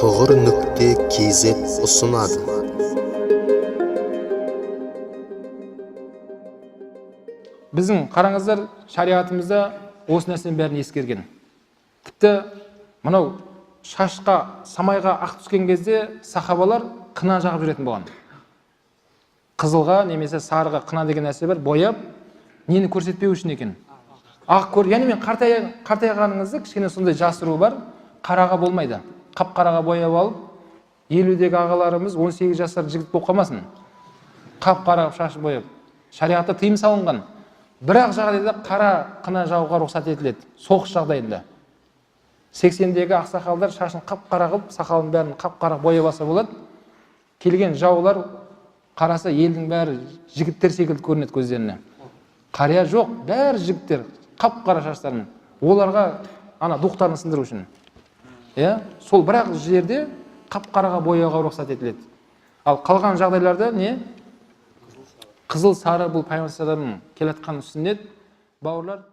Toğır.kz ұсынады. Біздің қараңыздар шариғатымызда осы нәрсенің бәрін ескерген. Тіпті мынау шашқа, самайға ақ түскен кезде сахабалар қына жағып жүретін болған. Қызылға немесе сарыға қына деген нәрсе бар, бояп, нені көрсетпеу үшін екен. Ақ көр, яғни мен қартайғаныңызды кішкене сондай жасыру бар, қараға болмайды. Қап-қараға бояп алып, 50-дегі ағаларымыз 18 жасар жігіт болып қалмасын. Қап-қараға шашын бояп. Шариғатта тыйым салынған. Бірақ жағдайда қара қына жағуға рұқсат етіледі. Соғыс жағдайында. 80-дегі ақсақалдар шашын қап-қара қылып, сақалын бәрін қап-қара бояп алса болады. Келген жаулар қараса елдің бәрі жігіттер секілді көрінеді көздеріне. Қария жоқ, бәрі жігіттер қап-қара шаштармен. Оларға ана дұқтарын сындыру үшін. Сол бірақ жерде қап-қараға бояуға рұқсат етіледі. Ал қалған жағдайларда не? Қызыл сары бұл пайғамбар келе жатқан сүннет, бауырлар.